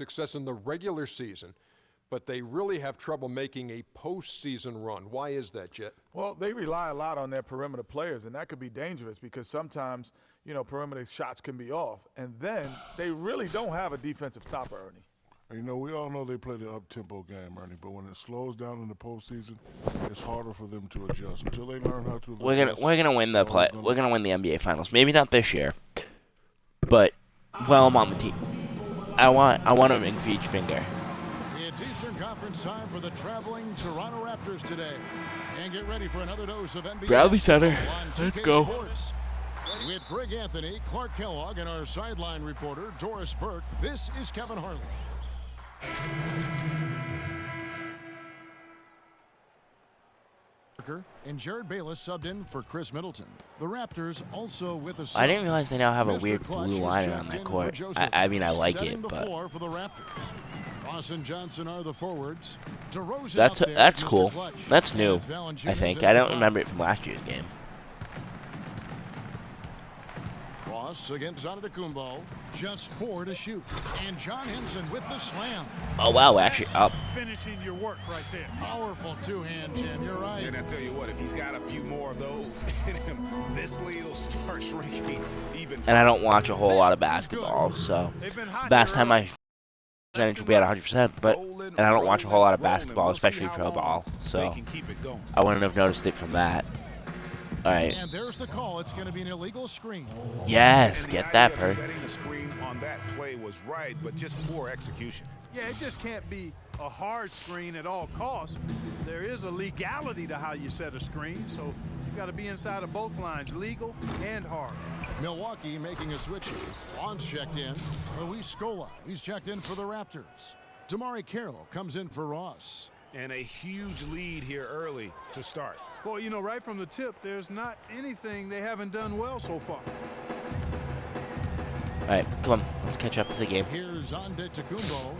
success in the regular season, but they really have trouble making a postseason run. Why is that, Jet? Well, they rely a lot on their perimeter players, and that could be dangerous because sometimes, perimeter shots can be off. And then they really don't have a defensive stopper, Ernie. We all know they play the up-tempo game, Ernie, but when it slows down in the postseason, it's harder for them to adjust. Until they learn how to adjust. We're gonna win we're gonna win the NBA Finals. Maybe not this year, but I'm on the team. I want a ring for each finger. It's Eastern Conference time for the traveling Toronto Raptors today. And get ready for another dose of NBA Bradley Center. on 2K Let's go. Sports. With Greg Anthony, Clark Kellogg, and our sideline reporter, Doris Burke, this is Kevin Harlan. And Jared Bayless subbed in for Chris Middleton. The Raptors also with a sub. I didn't realize they now have a Mr. weird Clutch blue is line checked on that in court. for Joseph. I mean, I like Setting it, the but floor for the Raptors. Ross and Johnson are the forwards. DeRozan that's out there, that's Mr. cool. Clutch. That's And new. it's Valanciunas I think. at I the don't five. remember it from last year's game. Ross against Antetokounmpo. Just 4 to shoot. And John Henson with the slam. Oh wow, actually up. Finishing your work right there. Powerful two-hand jam. You're right. And I tell you what, if he's got a few more of those in him, this lead will start shrinking even. And I don't watch a whole lot of basketball, so They've been hot last here time early. my percentage will be at 100%. But and I don't watch a whole lot of basketball, especially pro ball, so I wouldn't have noticed it from that. All right. And there's the call. It's going to be an illegal screen. Yes, And the get idea that, of Bert. setting the screen on that play was right, but just poor execution. Yeah, it just can't be a hard screen at all costs. There is a legality to how you set a screen, so you got to be inside of both lines, legal and hard. Milwaukee making a switch. Lon's checked in. Luis Scola, he's checked in for the Raptors. Damari Carroll comes in for Ross. And a huge lead here early to start. Boy, right from the tip, there's not anything they haven't done well so far. All right, come on, let's catch up to the game. Here's Antetokounmpo.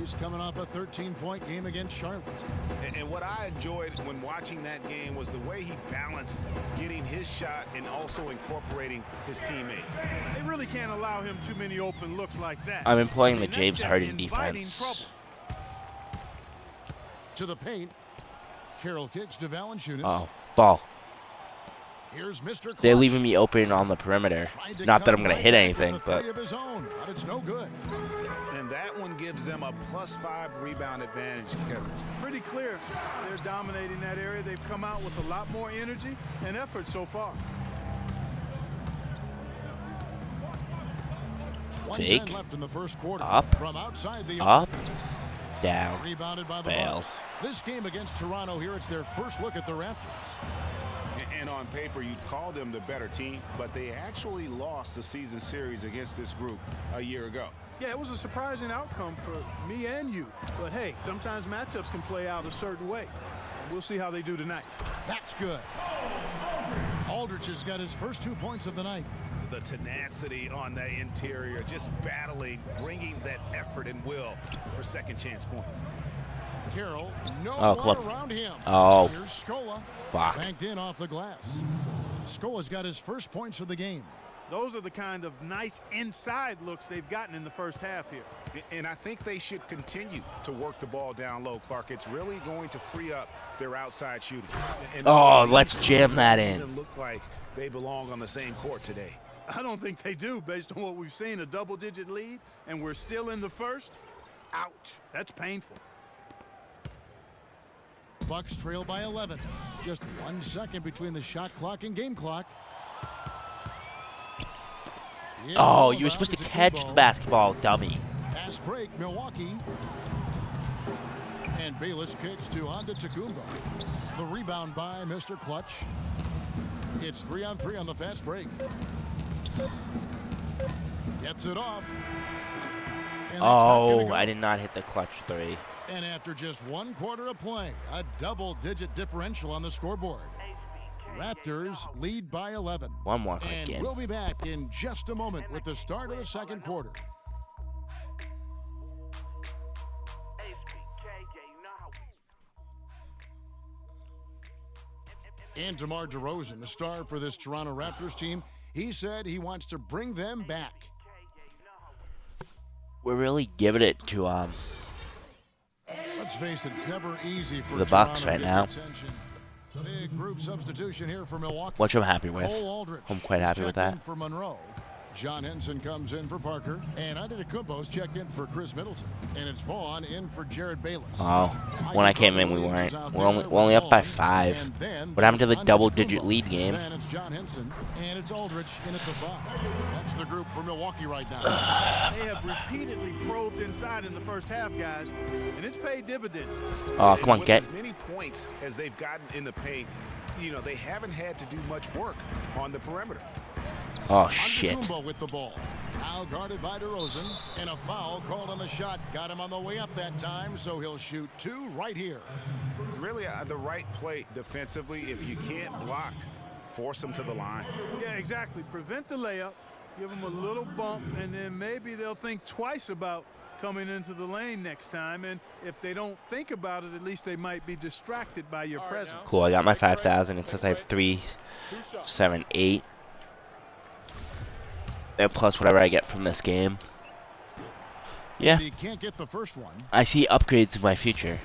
He's coming off a 13-point game against Charlotte. And what I enjoyed when watching that game was the way he balanced getting his shot and also incorporating his teammates. They really can't allow him too many open looks like that. I'm employing the that's James just Harden inviting defense. trouble. To the paint. Carroll kicks to Valanciunas. Oh, ball. Here's Mr. Clutch. They're leaving me open on the perimeter. Tried to Not that come I'm going to right hit back with anything, a but three of his own, but it's no good. And that one gives them a +5 rebound advantage, Kevin. Pretty clear they're dominating that area. They've come out with a lot more energy and effort so far. 1:10 Fake. left in the first quarter. Up. From outside the up, arc. down. Rebounded by the Fails. Bucks. This game against Toronto here, it's their first look at the Raptors. And on paper, you'd call them the better team, but they actually lost the season series against this group a year ago. Yeah, it was a surprising outcome for me and you. But hey, sometimes matchups can play out a certain way. We'll see how they do tonight. That's good. Aldridge has got his first 2 points of the night. The tenacity on the interior, just battling, bringing that effort and will for second chance points. Carroll, no Oh, one clip. around him. Oh. Here's Scola. Fuck. Banked in off the glass. Scola's got his first points of the game. Those are the kind of nice inside looks they've gotten in the first half here. And I think they should continue to work the ball down low, Clark. It's really going to free up their outside shooting. And Oh, let's jam that in. Doesn't look like they belong on the same court today. I don't think they do based on what we've seen, a double-digit lead, and we're still in the first. Ouch, that's painful. Bucks trail by 11. Just 1 second between the shot clock and game clock. It's Oh, all you were about supposed to Antetokounmpo. catch the basketball, dummy. Fast break, Milwaukee. And Bayless kicks to Antetokounmpo. The rebound by Mr. Clutch. It's 3-on-3 on the fast break. Gets it off. And that's not gonna Oh, go. I did not hit the clutch three. And after just 1 quarter of play, a double-digit differential on the scoreboard. Raptors lead by 11. One more And again. we'll be back in just a moment with the start of the second quarter. And DeMar DeRozan, the star for this Toronto Raptors team, he said he wants to bring them back. we're really giving it to Let's face it, it's never easy for the Bucks Toronto right to get now, attention. Big group substitution here for Milwaukee. which I'm happy with. Cole Aldrich I'm quite is happy with checked that. in for Monroe. John Henson comes in for Parker, and Antetokounmpo's checked in for Chris Middleton, and it's Vaughn in for Jared Bayless. Oh, when I came in, we weren't. We're only up by 5. And then What happened to the there's double-digit Antetokounmpo. lead game? Then it's John Henson, and it's Aldrich in at the 5. That's the group for Milwaukee right now. They have repeatedly probed inside in the first half, guys, and it's paid dividends. Oh, come on, With get. as many points as they've gotten in the paint, they haven't had to do much work on the perimeter. Oh, shit. Antetokounmpo with the ball. Now guarded by DeRozan, and a foul called on the shot. Got him on the way up that time, so he'll shoot 2 right here. It's really the right play defensively. If you can't block, force them to the line. Yeah, exactly. Prevent the layup, give them a little bump, and then maybe they'll think twice about coming into the lane next time. And if they don't think about it, at least they might be distracted by your presence. Cool, I got my 5,000. It says I have 3, 7, 8. And plus whatever I get from this game. Yeah, He can't get the first one. I see upgrades in my future.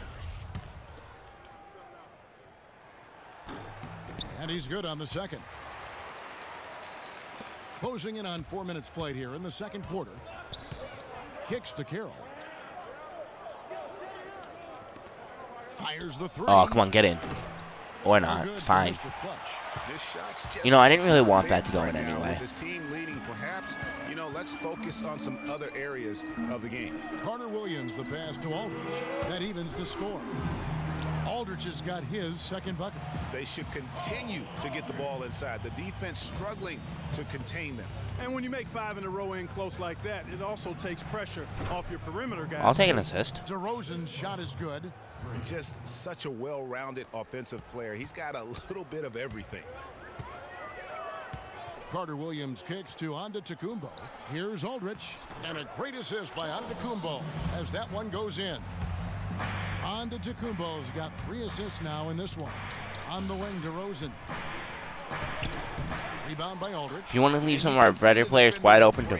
And he's good on the second. Closing in on 4 minutes played here in the second quarter. Kicks to Carroll. Fires the 3. Oh, come on, get in. Or No not. good for Fine. Mr. Clutch. This shot's just I didn't really not want there that to go in right now anyway. with This team leading, perhaps, let's focus on some other areas of the game. Carter Williams, the pass to Aldrich. That evens the score. Aldrich has got his second bucket. They should continue to get the ball inside. The defense struggling to contain them. And when you make 5 in a row in close like that, it also takes pressure off your perimeter guys. I'll take an assist. DeRozan's shot is good. Just such a well-rounded offensive player. He's got a little bit of everything. Carter Williams kicks to Antetokounmpo. Here's Aldrich. And a great assist by Antetokounmpo as that one goes in. Antetokounmpo's got 3 assists now in this one. On the wing, DeRozan. Rebound by Aldrich. If you want to leave some of our better players wide open to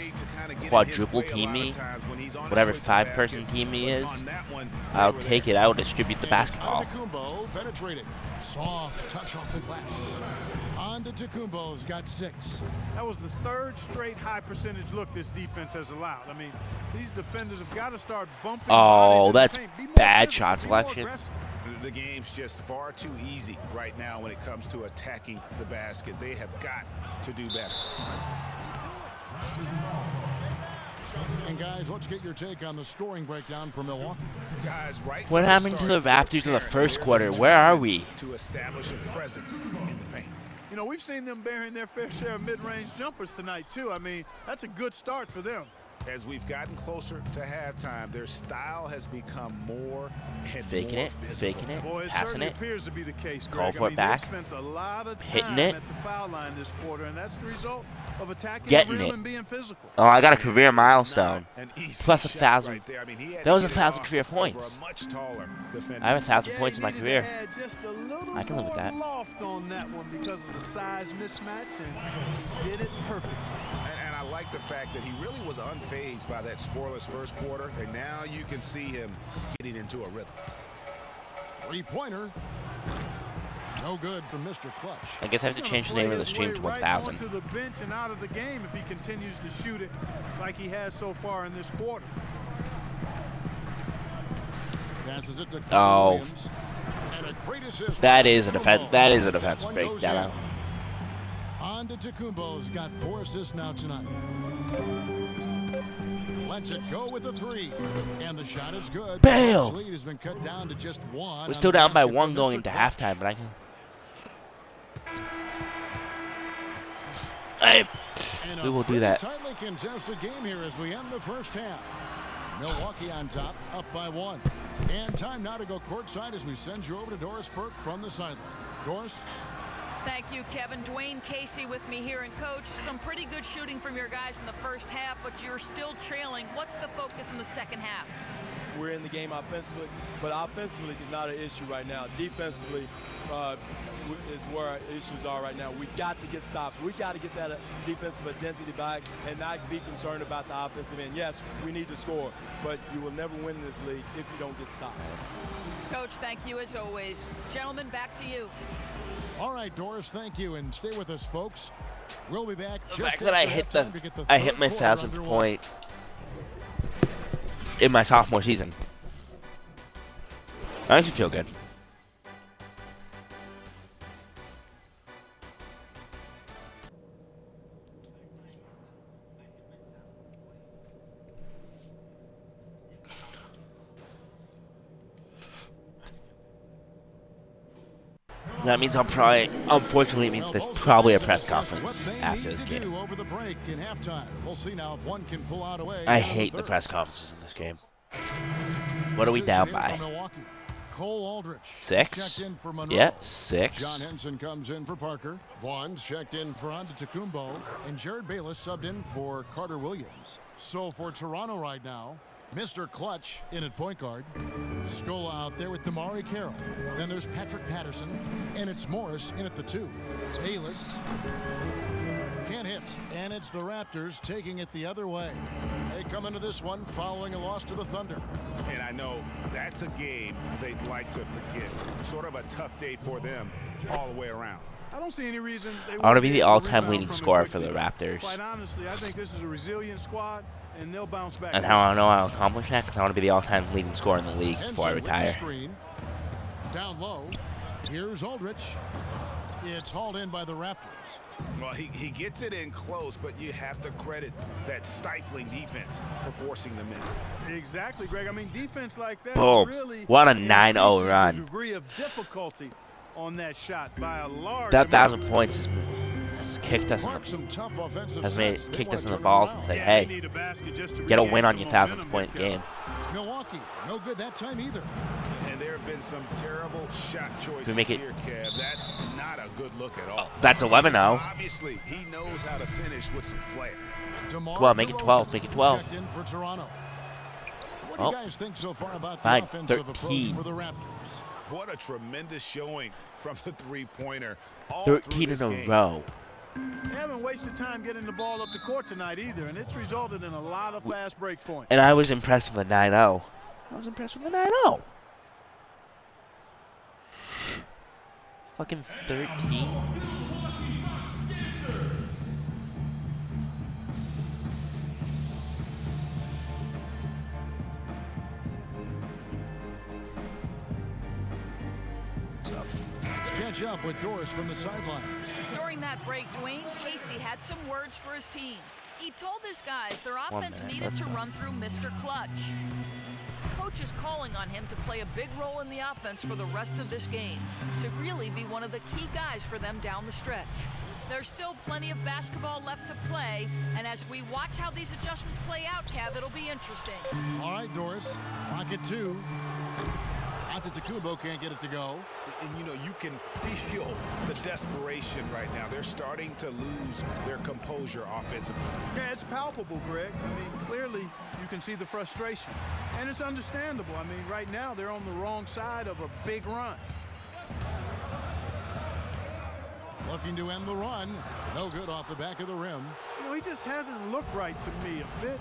quadruple team me, whatever 5-person team he is, I'll take it. I will distribute the basketball. Antetokounmpo penetrating. Soft touch off the glass. Antetokounmpo's got 6. That was the 3rd straight high percentage look this defense has allowed. I mean, these defenders have got to start bumping. Oh, bodies in the that's paint. Be more bad physical, shot be more selection. aggressive. The game's just far too easy right now when it comes to attacking the basket. They have got to do better. And guys, let's get your take on the scoring breakdown for Milwaukee. Guys, right What from happened to the start, Raptors in the preparing first their quarter? players Where are we? to establish a presence in the paint. We've seen them bearing their fair share of mid-range jumpers tonight, too. I mean, that's a good start for them. As we've gotten closer to halftime, their style has become more and Faking more it, physical. faking it, Boy, it passing certainly it. appears to be the case, Call Greg. for it back. They've spent a lot of Hitting time it. at the foul line this quarter, and that's the result of attacking Getting the rim it. and being physical. Oh, I got a career milestone. Not an easy Plus 1,000. shot right there. I mean, he had That to was get it 1,000 off career over points. a much taller defender. I have 1,000 Yeah, points in he my needed career. to add just a little I can live with more that. loft on that one because of the size mismatch, and he did it perfectly. And I like the fact that he really was unfazed by that scoreless first quarter, and now you can see him getting into a rhythm. 3-pointer. No good from Mr. Clutch. I guess I have to change the name of the stream to 1,000. To the bench and out of the game if he continues to shoot it like he has so far in this quarter. Passes it to Carter Oh. Williams. And a great assist. That is a defense. Antetokounmpo. That is a As that defensive one goes breakdown. in. Antetokounmpo's got 4 assists now tonight. Lets it go with a 3, and the shot is good. Bam! The lead has been cut down to just 1. We're on still the down by basket 1 from going Mr. into Clutch. halftime, but I can. Hey, And a we will do pretty that. tightly contested game here as we end the first half. Milwaukee on top, up by 1. And time now to go courtside as we send you over to Doris Burke from the sideline. Doris? Thank you, Kevin. Dwayne Casey with me here. And, Coach, some pretty good shooting from your guys in the first half, but you're still trailing. What's the focus in the second half? we're in the game offensively, but offensively is not an issue right now. Defensively is where our issues are right now. We got to get stops. We got to get that defensive identity back and not be concerned about the offensive end. Yes, we need to score, but you will never win in this league if you don't get stops. Coach, thank you as always. Gentlemen, back to you. All right, Doris, thank you, and stay with us, folks. We'll be back. The just fact that I after hit halftime to get the I hit third my quarter 1,000th underway. point in my sophomore season. I actually feel good. That means I'll probably, unfortunately, it means Well, there's both probably a sides press have assessed conference what they after need this to game. do over the break in halftime. We'll see now if one can pull out away. I in hate the third. press conferences in this game. What are we Two down in by? for Milwaukee. Cole Aldrich 6? checked in for Monroe. Yeah, 6. John Henson comes in for Parker. Vaughn's checked in for Antetokounmpo. And Jared Bayless subbed in for Carter Williams. So for Toronto right now, Mr. Clutch in at point guard. Scola out there with Damari Carroll. Then there's Patrick Patterson. And it's Morris in at the 2. Bayless can't hit. And it's the Raptors taking it the other way. They come into this one following a loss to the Thunder. And I know that's a game they'd like to forget. Sort of a tough day for them all the way around. I don't see any reason they I want to won't be the able to all-time rebound leading from it scorer for quickly. the Raptors. Quite honestly, I think this is a resilient squad, and they'll bounce back. And how I know I'll accomplish that? Because I want to be the all-time leading scorer in the league before I Henson with the retire. screen. Down low. Here's Aldrich. It's hauled in by the Raptors. Well, he gets it in close, but you have to credit that stifling defense for forcing the miss. Exactly, Greg. I mean, defense like that Boom. really What a increases 9-0 the run. degree of difficulty on that shot by a large That amount. 1,000 points has kicked us in Clark, some tough offensive has made sets. They kicked wanna us in the turn it balls around. and say, Yeah, hey, they need a basket just to get a regain win on some your momentum 1,000th point here, game. Milwaukee, no good that time either. And there have been some terrible shot choices We make it- here, Kev. That's not a good look at all. That's 11 now. Obviously, he knows how to finish with some flair. DeMar Well, make it 12, DeRozan make it is 12. checked in for Toronto. What do Oh. you guys think so far about the Fine, offensive approach 13. for the Raptors? What a tremendous showing from the three-pointer all 13 through in this a game. row. They haven't wasted time getting the ball up the court tonight either, and it's resulted in a lot of fast break points. And I was impressed with a 9-0. I was impressed with a 9-0. Fucking 13. Let's catch up with Doris from the sideline. During that break, Dwayne Casey had some words for his team. He told his guys their offense minute, needed let's to go. run through Mr. Clutch. Coach is calling on him to play a big role in the offense for the rest of this game, to really be one of the key guys for them down the stretch. There's still plenty of basketball left to play, and as we watch how these adjustments play out, Kev, it'll be interesting. All right, Doris. Rocket 2. Antetokounmpo can't get it to go. And, you know, you can feel the desperation right now. They're starting to lose their composure offensively. Yeah, it's palpable, Greg. I mean, clearly you can see the frustration. And it's understandable. I mean, right now they're on the wrong side of a big run. Looking to end the run. No good off the back of the rim. You know, he just hasn't looked right to me. A bit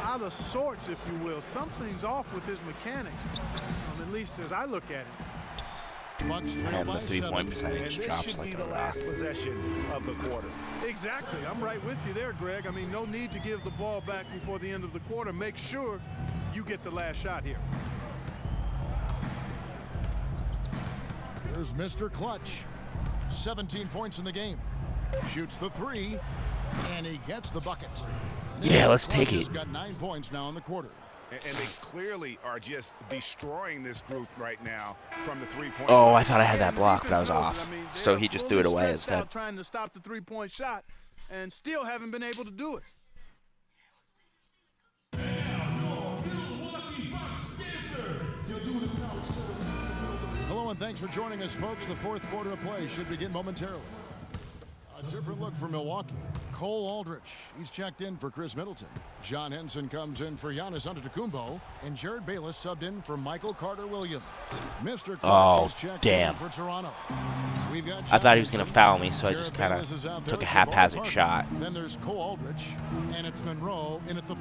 out of sorts, if you will. Something's off with his mechanics, at least as I look at it. Bucks trail And the by 3-point 7. percentage And this drops should like be a the rock. last possession of the quarter. Exactly. I'm right with you there, Greg. I mean, no need to give the ball back before the end of the quarter. Make sure you get the last shot here. Here's Mr. Clutch. 17 points in the game. Shoots the 3, and he gets the bucket. Yeah, Mr. let's Clutch take has it. got 9 points now in the quarter. And they clearly are just destroying this group right now from the three-point Oh, line. I thought I had Yeah, that and the block, but I defense was knows off. it. I mean, they So are he just fully threw it away stressed instead. out trying to stop the three-point shot and still haven't been able to do it. Hello and thanks for joining us, folks. The fourth quarter of play should begin momentarily. A different look for Milwaukee. Cole Aldrich. He's checked in for Chris Middleton. John Henson comes in for Giannis Antetokounmpo. And Jared Bayless subbed in for Michael Carter-Williams. Mr. Clutch is checked in for Toronto. We've got I thought he was John going to foul me, so I Jared just kind Bayless is out of there took a at Jabbar haphazard Parker. shot. Then there's Cole Aldrich. And it's Monroe in at the